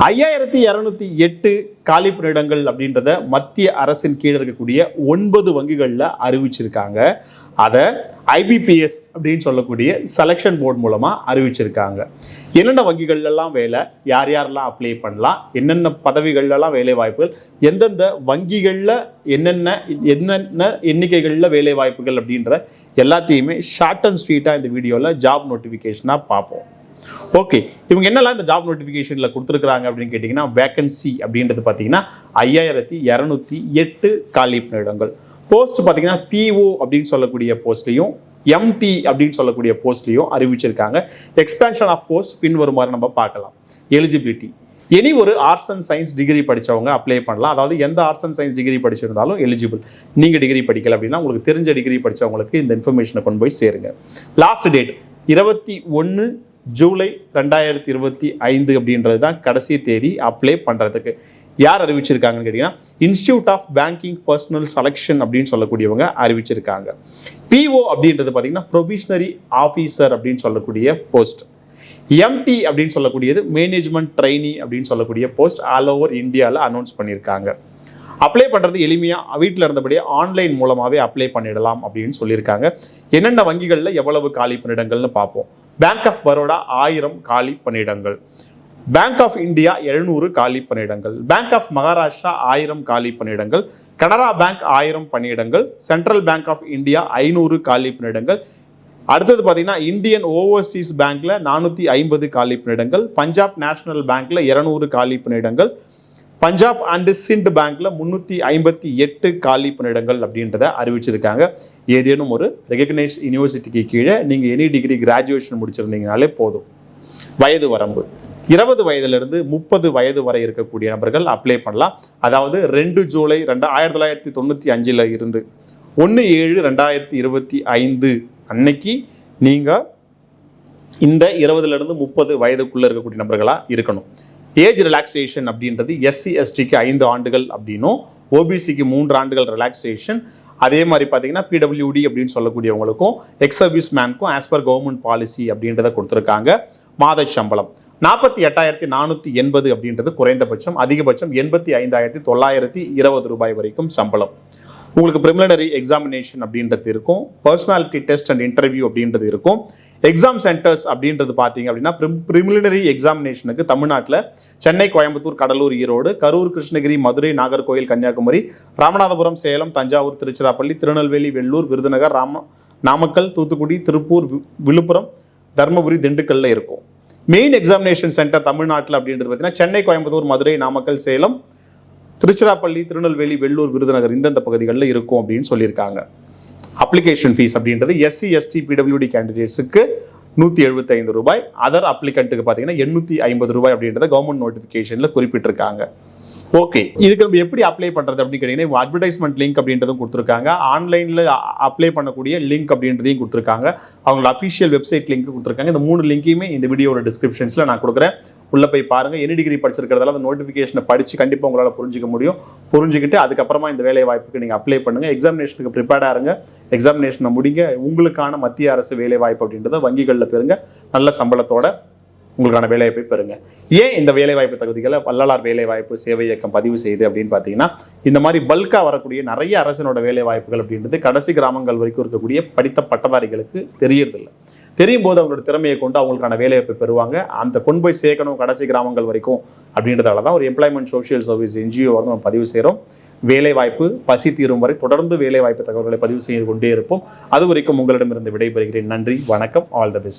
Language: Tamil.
5208 காலி பணியிடங்கள் அப்படின்றத மத்திய அரசின் கீழே இருக்கக்கூடிய 9 வங்கிகளில் அறிவிச்சிருக்காங்க. அதை IBPS அப்படின்னு சொல்லக்கூடிய செலெக்ஷன் போர்டு மூலமாக அறிவிச்சிருக்காங்க. என்னென்ன வங்கிகள்லாம் வேலை, யார் யாரெல்லாம் அப்ளை பண்ணலாம், என்னென்ன பதவிகள்லாம் வேலை வாய்ப்புகள், எந்தெந்த வங்கிகளில் என்னென்ன எண்ணிக்கைகளில் வேலை வாய்ப்புகள் அப்படின்ற எல்லாத்தையுமே ஷார்ட் அண்ட் ஸ்வீட்டாக இந்த வீடியோவில் ஜாப் நோட்டிஃபிகேஷனாக பார்ப்போம். ஓகே, இவங்க என்னெல்லாம் இந்த ஜாப் நோட்டிஃபிகேஷனில் கொடுத்துருக்குறாங்க அப்படின்னு கேட்டிங்கன்னா, வேக்கன்சி அப்படின்றது பார்த்தீங்கன்னா 5208 காலி பணியிடங்கள். போஸ்ட் பார்த்தீங்கன்னா PO அப்படின்னு சொல்லக்கூடிய போஸ்ட்லையும் MT அப்படின்னு சொல்லக்கூடிய போஸ்ட்லையும் அறிவிச்சிருக்காங்க. எக்ஸ்பேன்ஷன் ஆஃப் போஸ்ட் பின்வருமாறு நம்ம பார்க்கலாம். எலிஜிபிலிட்டி, எனி ஒரு ஆர்ட்ஸ் அண்ட் சயின்ஸ் டிகிரி படித்தவங்க அப்ளை பண்ணலாம். அதாவது எந்த ஆர்ட்ஸ் அண்ட் சயின்ஸ் டிகிரி படிச்சிருந்தாலும் எலிஜிபிள். நீங்கள் டிகிரி படிக்கல அப்படின்னா உங்களுக்கு தெரிஞ்ச டிகிரி படித்தவங்களுக்கு இந்த இன்ஃபர்மேஷனை கொண்டு போய் சேருங்க. லாஸ்ட் டேட் 21 ஜூலை 2025 அப்படின்றது தான் கடைசி தேதி அப்ளை பண்ணுறதுக்கு. யார் அறிவிச்சிருக்காங்கன்னு கேட்டிங்கன்னா, institute of banking personnel selection அப்படின்னு சொல்லக்கூடியவங்க அறிவிச்சிருக்காங்க. PO அப்படின்றது பார்த்தீங்கன்னா ப்ரொவிஷனரி ஆஃபீஸர் அப்படின்னு சொல்லக்கூடிய போஸ்ட். MT அப்படின்னு சொல்லக்கூடியது மேனேஜ்மெண்ட் ட்ரைனி அப்படின்னு சொல்லக்கூடிய போஸ்ட் ஆல் ஓவர் இந்தியாவில் அனௌன்ஸ் பண்ணியிருக்காங்க. அப்ளை பண்ணுறது எளிமையாக வீட்டில் இருந்தபடியே ஆன்லைன் மூலமாகவே அப்ளை பண்ணிடலாம் அப்படின்னு சொல்லியிருக்காங்க. என்னென்ன வங்கிகளில் எவ்வளவு காலி பணியிடங்கள்னு பார்ப்போம். பேங்க் ஆஃப் பரோடா 1000 காலி பணியிடங்கள், பேங்க் ஆஃப் இந்தியா 700 காலி பணியிடங்கள், பேங்க் ஆஃப் மகாராஷ்டிரா 1000 காலி பணியிடங்கள், கனரா பேங்க் 1000 பணியிடங்கள், சென்ட்ரல் பேங்க் ஆஃப் இந்தியா 500 காலி பணியிடங்கள். அடுத்தது பார்த்தீங்கன்னா இந்தியன் ஓவர்சீஸ் பேங்க்ல 450 காலி பணியிடங்கள், பஞ்சாப் நேஷனல் பேங்க்ல 200 காலி பணியிடங்கள், பஞ்சாப் அண்ட் சிண்ட் பேங்க்ல 358 காலி பணியிடங்கள் அப்படின்றத அறிவிச்சிருக்காங்க. ஏதேனும் ஒரு ரெகக்னைஸ் யூனிவர்சிட்டிக்கு கீழே நீங்கள் எனி டிகிரி கிராஜுவேஷன் முடிச்சிருந்தீங்கனாலே போதும். வயது வரம்பு 20 வயதிலிருந்து 30 வயது வரை இருக்கக்கூடிய நபர்கள் அப்ளை பண்ணலாம். அதாவது 2 ஜூலை 1995 இருந்து 1/7/2025 அன்னைக்கு நீங்கள் இந்த 20லிருந்து 30 வயதுக்குள்ளே இருக்கக்கூடிய நபர்களாக இருக்கணும். ஏஜ் ரிலாக்ஸேஷன் அப்படின்றது SC STக்கு 5 ஆண்டுகள் அப்படின்னும், OBCக்கு 3 ஆண்டுகள் ரிலாக்ஸேஷன். அதே மாதிரி பார்த்தீங்கன்னா PWD அப்படின்னு சொல்லக்கூடியவங்களுக்கும் எக்ஸ் சர்வீஸ் மேனுக்கும் ஆஸ் பர் கவர்மெண்ட் பாலிசி அப்படின்றத கொடுத்துருக்காங்க. மாத சம்பளம் 48,480 அப்படின்றது குறைந்தபட்சம், அதிகபட்சம் 85,920 ரூபாய் வரைக்கும் சம்பளம். உங்களுக்கு ப்ரிலிமினரி எக்ஸாமினேஷன் அப்படின்றது இருக்கும், பர்சனாலிட்டி டெஸ்ட் அண்ட் இன்டர்வியூ அப்படின்றது இருக்கும். எக்ஸாம் சென்டர்ஸ் அப்படின்றது பார்த்தீங்க அப்படின்னா ப்ரிலிமினரி எக்ஸாமினேஷனுக்கு தமிழ்நாட்டில் சென்னை, கோயம்புத்தூர், கடலூர், ஈரோடு, கரூர், கிருஷ்ணகிரி, மதுரை, நாகர்கோவில், கன்னியாகுமரி, ராமநாதபுரம், சேலம், தஞ்சாவூர், திருச்சிராப்பள்ளி, திருநெல்வேலி, வெள்ளூர், விருதுநகர், நாமக்கல், தூத்துக்குடி, திருப்பூர், விழுப்புரம், தருமபுரி, திண்டுக்கல்ல இருக்கும். மெயின் எக்ஸாமினேஷன் சென்டர் தமிழ்நாட்டில் அப்படின்றது பார்த்தீங்கன்னா சென்னை, கோயம்புத்தூர், மதுரை, நாமக்கல், சேலம், திருச்சிராப்பள்ளி, திருநெல்வேலி, வெள்ளூர், விருதுநகர் இந்தந்த பகுதிகளில் இருக்கும் அப்படின்னு சொல்லியிருக்காங்க. அப்ளிகேஷன் ஃபீஸ் அப்படின்றது SC ST PWD கேண்டிடேட்ஸுக்கு 175 ரூபாய், அதர் அப்ளிகண்ட்டுக்கு பார்த்தீங்கன்னா 850 ரூபாய் அப்படின்றத கவர்மெண்ட் நோட்டிஃபிகேஷனில் குறிப்பிட்டிருக்காங்க. ஓகே, இதுக்கு நம்ம எப்படி அப்ளை பண்ணுறது அப்படின்னு கேட்டிங்கன்னா, அட்வர்டைஸ்மெண்ட் லிங்க் அப்படின்றதும் கொடுத்துருக்காங்க. ஆன்லைனில் அப்ளை பண்ணக்கூடிய லிங்க் அப்படின்றதையும் கொடுத்துருக்காங்க. அவங்களோட அஃபிஷியல் வெப்சைட் லிங்க் கொடுத்துருக்காங்க. இந்த 3 லிங்கையுமே இந்த வீடியோட டிஸ்கிரிப்ஷன்ஸில் நான் கொடுக்குறேன். உள்ளே போய் பாருங்கள். எனி டிகிரி படிச்சிருக்கிறதால அந்த நோட்டிஃபிகேஷனை படித்து கண்டிப்பாக உங்களால் புரிஞ்சிக்க முடியும். புரிஞ்சுக்கிட்டு அதுக்கப்புறமா இந்த வேலை வாய்ப்புக்கு நீங்கள் அப்ளை பண்ணுங்கள். எக்ஸாமினேஷனுக்கு ப்ரிப்பேர்டாக இருங்க. எக்ஸாமினேஷனை முடிங்க. உங்களுக்கான மத்திய அரசு வேலை வாய்ப்பு அப்படின்றத வங்கிகளில் பெறுங்க. நல்ல சம்பளத்தோட உங்களுக்கான வேலைவாய்ப்பை பெறுங்க. ஏன் இந்த வேலைவாய்ப்பு தகுதிகளை வள்ளலார் வேலைவாய்ப்பு சேவை இயக்கம் பதிவு செய்யுது அப்படின்னு பார்த்தீங்கன்னா, இந்த மாதிரி பல்காக வரக்கூடிய நிறைய அரசினோட வேலை வாய்ப்புகள் அப்படின்றது கடைசி கிராமங்கள் வரைக்கும் இருக்கக்கூடிய படித்த பட்டதாரிகளுக்கு தெரியறதில்லை. தெரியும் போது அவங்களோட திறமையை கொண்டு அவங்களுக்கான வேலைவாய்ப்பை பெறுவாங்க. அந்த கொண்டு போய் சேர்க்கணும் கடைசி கிராமங்கள் வரைக்கும் அப்படின்றதால தான் ஒரு எம்ப்ளாய்மெண்ட் சோஷியல் சர்வீஸ் NGO வந்து நம்ம பதிவு செய்கிறோம். வேலைவாய்ப்பு பசி தீரும் வரை தொடர்ந்து வேலைவாய்ப்பு தகவல்களை பதிவு செய்து கொண்டே இருப்போம். அது வரைக்கும் உங்களிடமிருந்து விடைபெறுகிறேன். நன்றி, வணக்கம், ஆல் தி பெஸ்ட்.